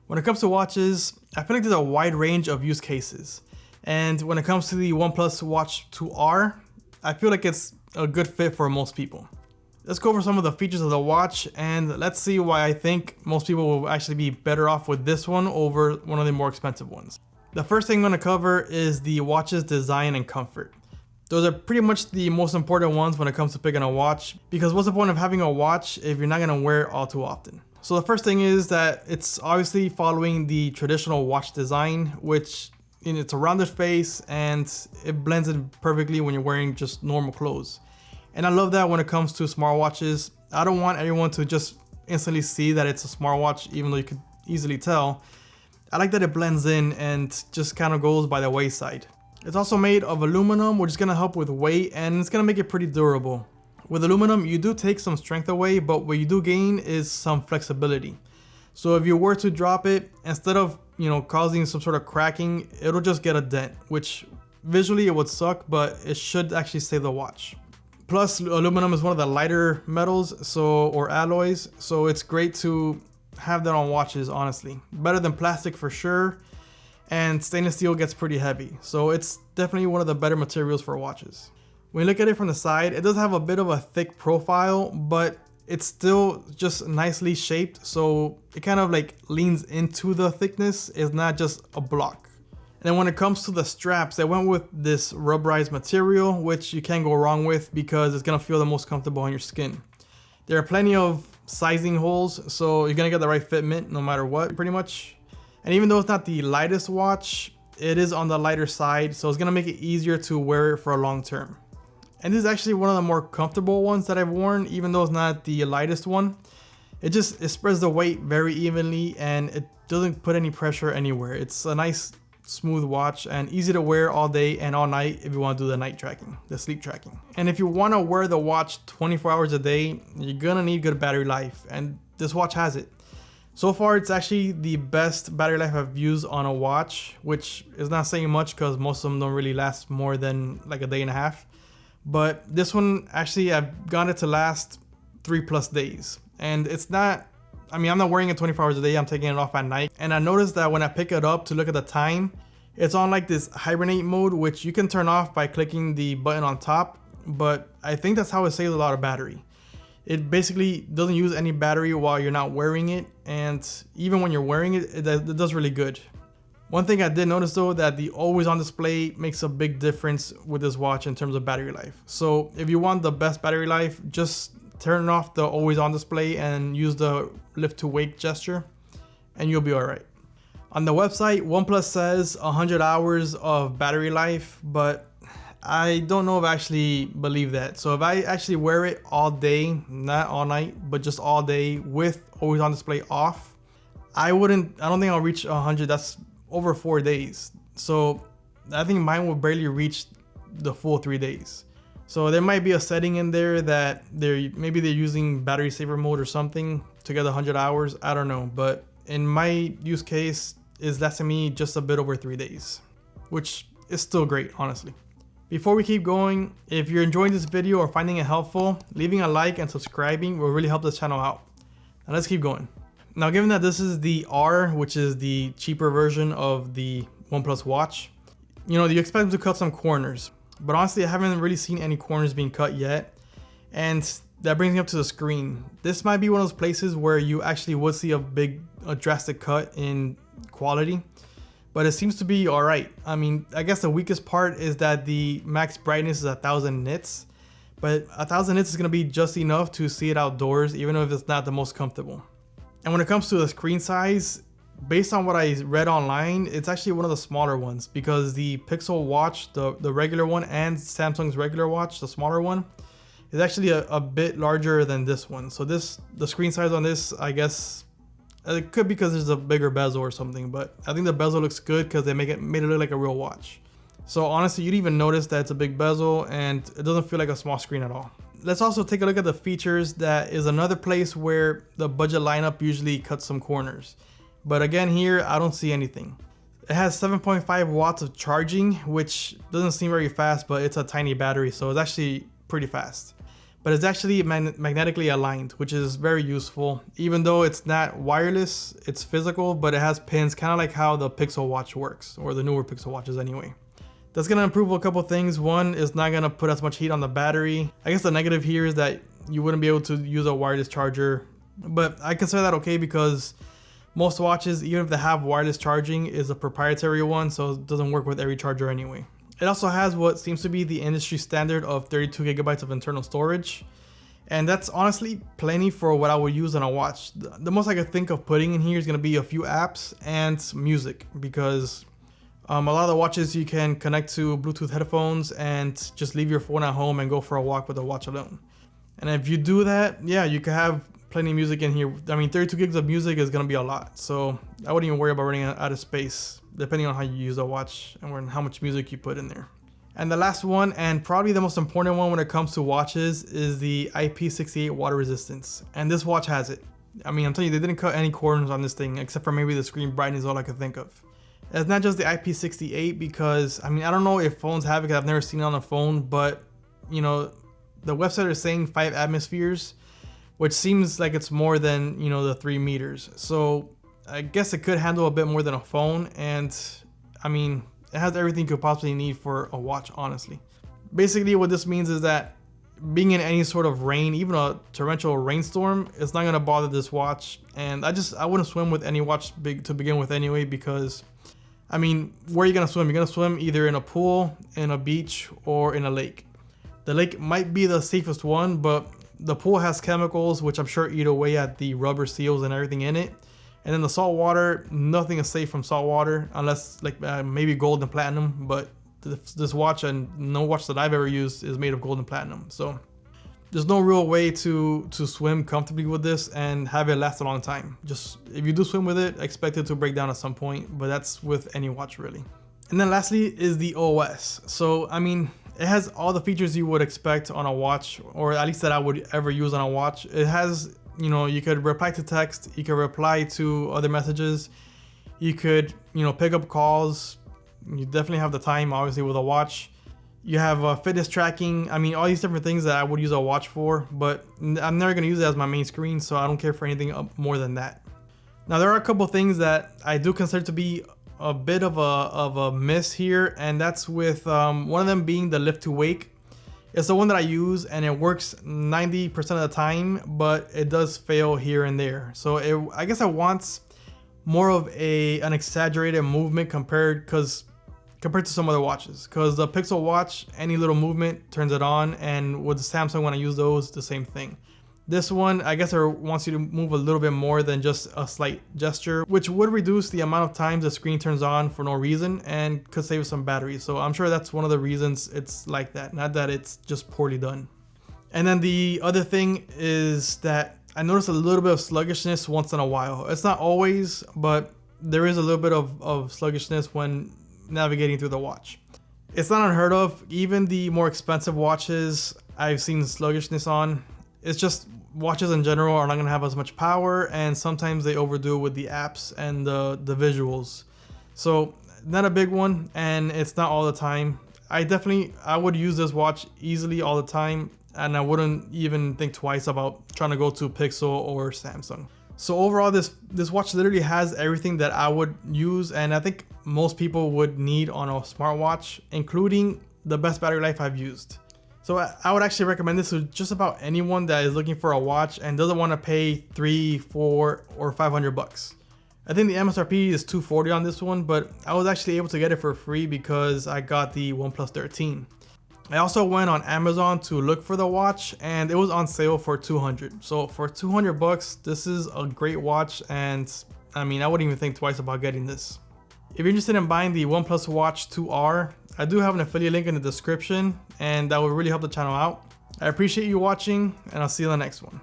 When it comes to watches, I feel like there's a wide range of use cases. And when it comes to the OnePlus Watch 2R, I feel like it's a good fit for most people. Let's go over some of the features of the watch and let's see why I think most people will actually be better off with this one over one of the more expensive ones. The first thing I'm going to cover is the watch's design and comfort. Those are pretty much the most important ones when it comes to picking a watch, because what's the point of having a watch if you're not going to wear it all too often? So the first thing is that it's obviously following the traditional watch design, which it's a rounded face and it blends in perfectly when you're wearing just normal clothes. And I love that when it comes to smartwatches. I don't want everyone to just instantly see that it's a smartwatch, even though you could easily tell. I like that it blends in and just kind of goes by the wayside. It's also made of aluminum, which is going to help with weight and it's going to make it pretty durable. With aluminum, you do take some strength away, but what you do gain is some flexibility. So if you were to drop it, instead of causing some sort of cracking, it'll just get a dent, which visually it would suck, but it should actually save the watch. Plus, aluminum is one of the lighter metals, or alloys, so it's great to have that on watches, honestly. Better than plastic for sure, and stainless steel gets pretty heavy, so it's definitely one of the better materials for watches. When you look at it from the side, it does have a bit of a thick profile, but it's still just nicely shaped, so it kind of like leans into the thickness. It's not just a block. And then when it comes to the straps, they went with this rubberized material, which you can't go wrong with because it's gonna feel the most comfortable on your skin. There are plenty of sizing holes, so you're gonna get the right fitment no matter what, pretty much. And even though it's not the lightest watch, it is on the lighter side, so it's gonna make it easier to wear it for a long term. And this is actually one of the more comfortable ones that I've worn, even though it's not the lightest one. It spreads the weight very evenly and it doesn't put any pressure anywhere. It's a nice smooth watch and easy to wear all day and all night if you want to do the night tracking, the sleep tracking. And if you want to wear the watch 24 hours a day, you're gonna need good battery life, and this watch has it. So far, it's actually the best battery life I've used on a watch, which is not saying much because most of them don't really last more than like a day and a half. But this one, actually, I've got it to last 3+ days. And it's not, I'm not wearing it 24 hours a day, I'm taking it off at night. And I noticed that when I pick it up to look at the time, it's on like this hibernate mode, which you can turn off by clicking the button on top. But I think that's how it saves a lot of battery. It basically doesn't use any battery while you're not wearing it. And even when you're wearing it, it does really good. One thing I did notice though, that the always on display makes a big difference with this watch in terms of battery life. So if you want the best battery life, just turn off the always on display and use the lift to wake gesture and you'll be all right. On the website, OnePlus says 100 hours of battery life, but I don't know if I actually believe that. So if I actually wear it all day, not all night, but just all day with always on display off, I don't think I'll reach 100. That's over 4 days. So I think mine will barely reach the full 3 days. So there might be a setting in there that maybe they're using battery saver mode or something to get 100 hours. I don't know, but in my use case, it's lasting me just a bit over 3 days, which is still great, honestly. Before we keep going, if you're enjoying this video or finding it helpful, leaving a like and subscribing will really help this channel out. Now let's keep going. Now, given that this is the R, which is the cheaper version of the OnePlus Watch, you expect them to cut some corners. But honestly, I haven't really seen any corners being cut yet. And that brings me up to the screen. This might be one of those places where you actually would see a drastic cut in quality, but it seems to be all right. I guess the weakest part is that the max brightness is 1000 nits, but 1000 nits is gonna be just enough to see it outdoors, even if it's not the most comfortable. And when it comes to the screen size, based on what I read online, it's actually one of the smaller ones because the Pixel Watch, the regular one, and Samsung's regular watch, the smaller one, is actually a bit larger than this one. So the screen size on this, I guess, it could be because there's a bigger bezel or something, but I think the bezel looks good because they made it look like a real watch. So honestly, you'd even notice that it's a big bezel and it doesn't feel like a small screen at all. Let's also take a look at the features. That is another place where the budget lineup usually cuts some corners. But again, here, I don't see anything. It has 7.5 watts of charging, which doesn't seem very fast, but it's a tiny battery, so it's actually pretty fast. but it's actually magnetically aligned, which is very useful. Even though it's not wireless, it's physical, but it has pins, kind of like how the Pixel Watch works, or the newer Pixel Watches anyway. That's gonna improve a couple things. One, is not gonna put as much heat on the battery. I guess the negative here is that you wouldn't be able to use a wireless charger, but I consider that okay because most watches, even if they have wireless charging, is a proprietary one, so it doesn't work with every charger anyway. It also has what seems to be the industry standard of 32 gigabytes of internal storage. And that's honestly plenty for what I would use on a watch. The most I could think of putting in here is gonna be a few apps and music, because a lot of the watches you can connect to Bluetooth headphones and just leave your phone at home and go for a walk with the watch alone. And if you do that, yeah, you can have plenty of music in here. I mean, 32 gigs of music is gonna be a lot. So I wouldn't even worry about running out of space, depending on how you use the watch and how much music you put in there. And the last one, and probably the most important one when it comes to watches, is the IP68 water resistance. And this watch has it. I mean, I'm telling you, they didn't cut any corners on this thing, except for maybe the screen brightness is all I could think of. It's not just the IP68, because, I mean, I don't know if phones have it, because I've never seen it on a phone, but, you know, the website is saying 5 atmospheres, which seems like it's more than, you know, the 3 meters. So I guess it could handle a bit more than a phone, and I mean, it has everything you could possibly need for a watch, honestly. Basically, what this means is that being in any sort of rain, even a torrential rainstorm, it's not gonna bother this watch. And I wouldn't swim with any watch to begin with anyway, because I mean, where are you gonna swim? You're gonna swim either in a pool, in a beach, or in a lake. The lake might be the safest one, but the pool has chemicals which I'm sure eat away at the rubber seals and everything in it. And then the salt water, nothing is safe from salt water, unless like maybe gold and platinum, but this watch, and no watch that I've ever used, is made of gold and platinum. So there's no real way to swim comfortably with this and have it last a long time. Just if you do swim with it, expect it to break down at some point, but that's with any watch really. And then lastly is the OS. So I mean, it has all the features you would expect on a watch, or at least that I would ever use on a watch. It has, you know, you could reply to text, you could reply to other messages, you could, you know, pick up calls. You definitely have the time, obviously, with a watch. You have fitness tracking. I mean, all these different things that I would use a watch for, but I'm never gonna use it as my main screen, so I don't care for anything more than that. Now, there are a couple things that I do consider to be a bit of a miss here, and that's with one of them being the lift to wake. It's the one that I use, and it works 90% of the time, but it does fail here and there. So I guess I want more of an exaggerated movement compared to some other watches, because the Pixel Watch, any little movement turns it on, and with the Samsung, when I use those, the same thing. This one, I guess it wants you to move a little bit more than just a slight gesture, which would reduce the amount of times the screen turns on for no reason and could save some battery. So I'm sure that's one of the reasons it's like that, not that it's just poorly done. And then the other thing is that I notice a little bit of sluggishness once in a while. It's not always, but there is a little bit of sluggishness when navigating through the watch. It's not unheard of. Even the more expensive watches I've seen sluggishness on. It's just watches in general are not going to have as much power, and sometimes they overdo it with the apps and the visuals. So not a big one, and it's not all the time. I would use this watch easily all the time, and I wouldn't even think twice about trying to go to Pixel or Samsung. So overall, this watch literally has everything that I would use, and I think most people would need on a smartwatch, including the best battery life I've used. So I would actually recommend this to just about anyone that is looking for a watch and doesn't want to pay $300, $400, or $500. I think the MSRP is $240 on this one, but I was actually able to get it for free because I got the OnePlus 13. I also went on Amazon to look for the watch, and it was on sale for $200. So for $200, this is a great watch, and I mean, I wouldn't even think twice about getting this. If you're interested in buying the OnePlus Watch 2R, I do have an affiliate link in the description, and that will really help the channel out. I appreciate you watching, and I'll see you in the next one.